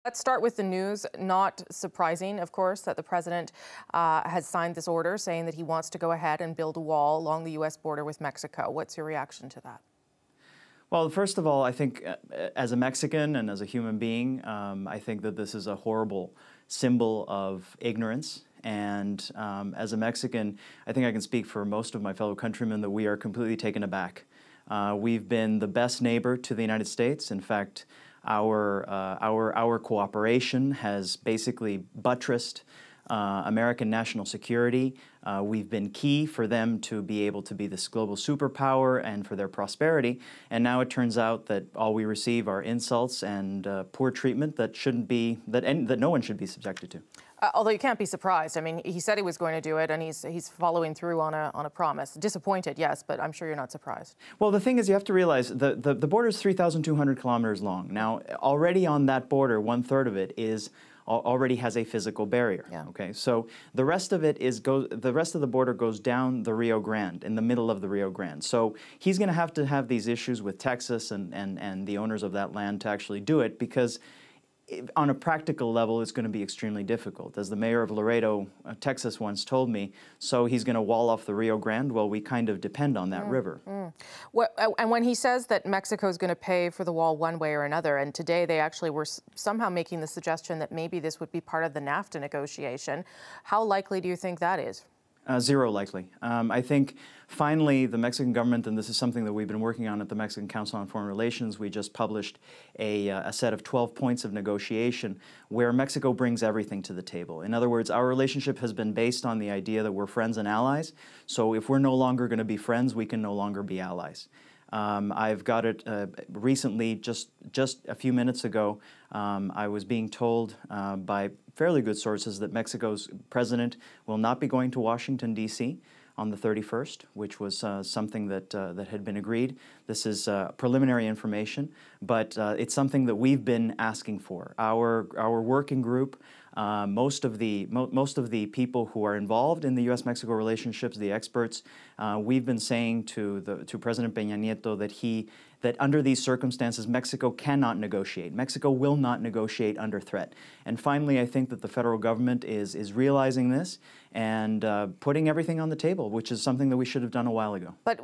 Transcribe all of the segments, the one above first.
Let's start with the news. Not surprising, of course, that the president has signed this order saying that he wants to go ahead and build a wall along the U.S. border with Mexico. What's your reaction to that? Well, first of all, I think as a Mexican and as a human being, I think that this is a horrible symbol of ignorance. And as a Mexican, I think I can speak for most of my fellow countrymen that we are completely taken aback. We've been the best neighbor to the United States. In fact, our cooperation has basically buttressed American national security. We've been key for them to be able to be this global superpower and for their prosperity. And now it turns out that all we receive are insults and poor treatment that shouldn't be, that no one should be subjected to. Although you can't be surprised. I mean, he said he was going to do it, and he's following through on a promise. Disappointed, yes, but I'm sure you're not surprised. Well, the thing is, you have to realize the border is 3,200 kilometers long. Now, already on that border, 1/3 of it already has a physical barrier. Yeah. Okay, so the rest of it the rest of the border goes down the Rio Grande, in the middle of the Rio Grande. So he's going to have these issues with Texas and the owners of that land to actually do it, because on a practical level, it's going to be extremely difficult. As the mayor of Laredo, Texas once told me, so he's going to wall off the Rio Grande? Well, we kind of depend on that river. And when he says that Mexico is going to pay for the wall one way or another, and today they actually were somehow making the suggestion that maybe this would be part of the NAFTA negotiation, how likely do you think that is? Zero likely. I think finally the Mexican government, and this is something that we've been working on at the Mexican Council on Foreign Relations, we just published a set of 12 points of negotiation where Mexico brings everything to the table. In other words, our relationship has been based on the idea that we're friends and allies. So if we're no longer going to be friends, we can no longer be allies. I've got it recently, just a few minutes ago, I was being told by fairly good sources that Mexico's president will not be going to Washington, D.C. on the 31st, which was something that had been agreed. This is preliminary information, but it's something that we've been asking for. Our working group, most of the people who are involved in the U.S.-Mexico relationships, the experts, we've been saying to President Peña Nieto that under these circumstances, Mexico cannot negotiate. Mexico will not negotiate under threat. And finally, I think that the federal government is realizing this and putting everything on the table, which is something that we should have done a while ago. But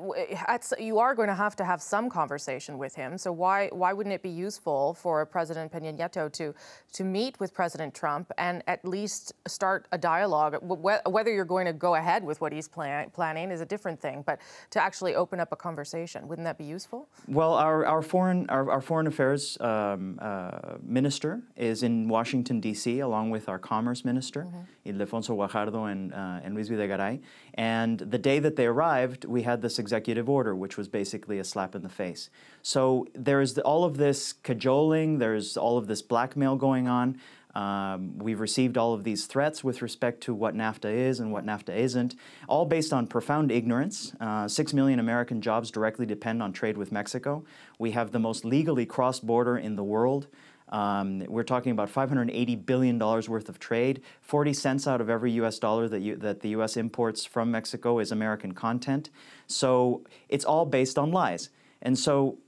you are going to have some conversation with him. So why wouldn't it be useful for President Peña Nieto to meet with President Trump and at least start a dialogue? Whether you're going to go ahead with what he's planning is a different thing, but to actually open up a conversation, wouldn't that be useful? Well, our foreign affairs minister is in Washington, D.C., along with our commerce minister, Ildefonso Guajardo and Luis Videgaray. And the day that they arrived, we had this executive order, which was basically a slap in the face. So there's all of this cajoling, there's all of this blackmail going on. We've received all of these threats with respect to what NAFTA is and what NAFTA isn't, all based on profound ignorance. 6 million American jobs directly depend on trade with Mexico. We have the most legally crossed border in the world. We're talking about $580 billion worth of trade. 40 cents out of every U.S. dollar that the U.S. imports from Mexico is American content. So it's all based on lies. And so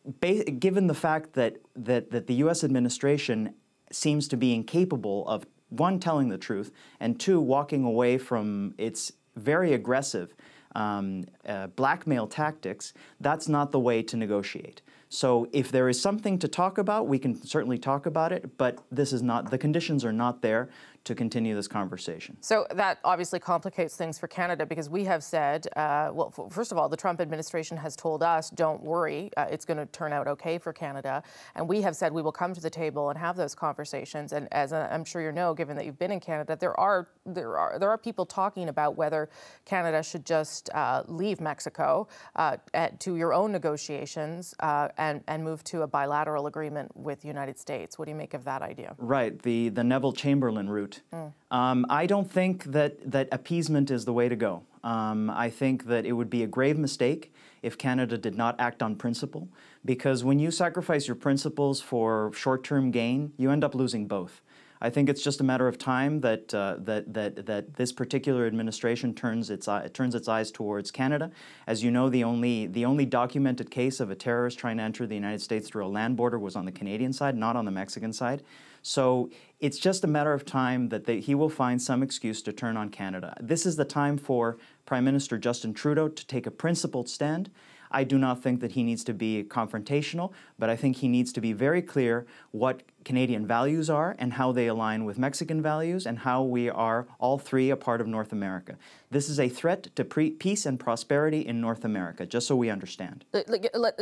given the fact that the U.S. administration seems to be incapable of, one, telling the truth, and two, walking away from its very aggressive blackmail tactics, that's not the way to negotiate. So if there is something to talk about, we can certainly talk about it, but this is not, the conditions are not there to continue this conversation. So that obviously complicates things for Canada, because we have said, well, first of all, the Trump administration has told us, don't worry, it's going to turn out okay for Canada. And we have said we will come to the table and have those conversations. And as I'm sure you know, given that you've been in Canada, there are people talking about whether Canada should just leave Mexico to your own negotiations and move to a bilateral agreement with the United States. What do you make of that idea? Right, the Neville Chamberlain route. I don't think that appeasement is the way to go. I think that it would be a grave mistake if Canada did not act on principle, because when you sacrifice your principles for short-term gain, you end up losing both. I think it's just a matter of time that that this particular administration turns its eyes towards Canada. As you know, the only documented case of a terrorist trying to enter the United States through a land border was on the Canadian side, not on the Mexican side. So it's just a matter of time that he will find some excuse to turn on Canada. This is the time for Prime Minister Justin Trudeau to take a principled stand. I do not think that he needs to be confrontational, but I think he needs to be very clear what Canadian values are and how they align with Mexican values and how we are all three a part of North America. This is a threat to peace and prosperity in North America, just so we understand.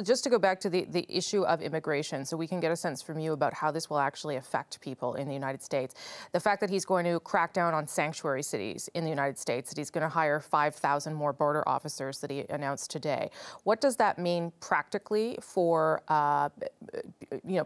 Just to go back to the issue of immigration, so we can get a sense from you about how this will actually affect people in the United States. The fact that he's going to crack down on sanctuary cities in the United States, that he's going to hire 5,000 more border officers that he announced today. What does that mean practically for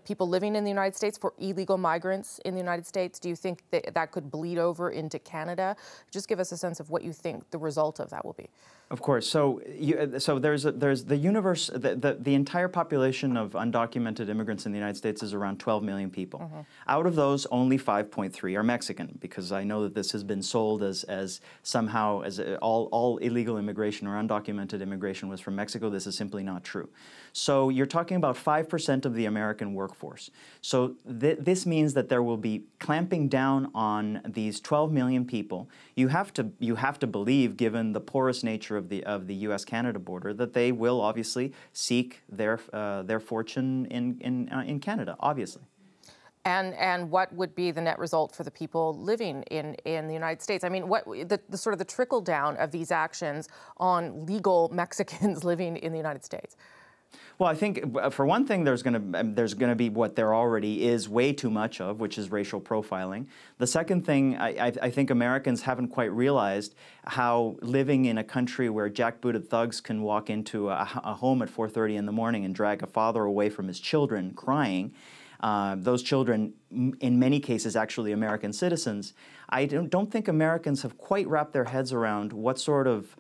people living in the United States, for illegal migrants in the United States? Do you think that could bleed over into Canada? Just give us a sense of what you think the result of that will be. Of course. So there's the universe. The entire population of undocumented immigrants in the United States is around 12 million people. Mm-hmm. Out of those, only 5.3 are Mexican, because I know that this has been sold as somehow as all illegal immigration or undocumented immigration was from Mexico. This is simply not true. So you're talking about 5% of the American workforce. So this means that there will be clamping down on these 12 million people. You have to believe, given the porous nature of the U.S.-Canada border, that they will obviously seek their fortune in Canada, obviously. And what would be the net result for the people living in the United States? I mean, what the sort of the trickle down of these actions on legal Mexicans living in the United States? Well, I think for one thing, there's going to be what there already is way too much of, which is racial profiling. The second thing, I think Americans haven't quite realized how living in a country where jackbooted thugs can walk into a home at 4:30 in the morning and drag a father away from his children crying. Those children, in many cases, actually American citizens. I don't think Americans have quite wrapped their heads around what sort of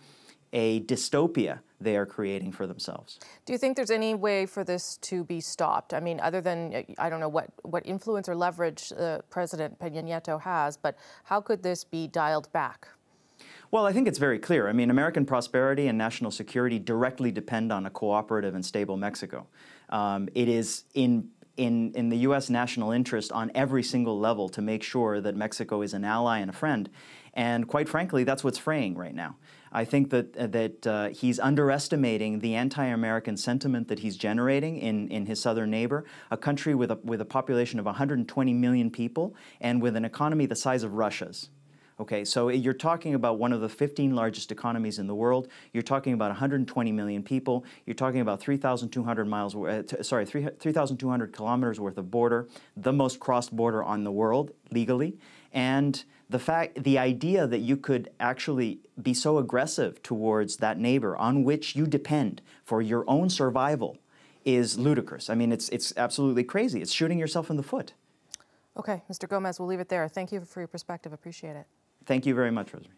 a dystopia they are creating for themselves. Do you think there's any way for this to be stopped? I mean, other than, I don't know what influence or leverage President Peña Nieto has, but how could this be dialed back? Well, I think it's very clear. I mean, American prosperity and national security directly depend on a cooperative and stable Mexico. It is in the U.S. national interest on every single level to make sure that Mexico is an ally and a friend. And quite frankly, that's what's fraying right now. I think that he's underestimating the anti-American sentiment that he's generating in his southern neighbor, a country with a population of 120 million people and with an economy the size of Russia's. Okay, so you're talking about one of the 15 largest economies in the world. You're talking about 120 million people. You're talking about 3,200 kilometers worth of border, the most crossed border on the world legally, and the idea that you could actually be so aggressive towards that neighbor on which you depend for your own survival is ludicrous. I mean, it's absolutely crazy. It's shooting yourself in the foot. Okay, Mr. Gomez, we'll leave it there. Thank you for your perspective. Appreciate it. Thank you very much, Rosemary.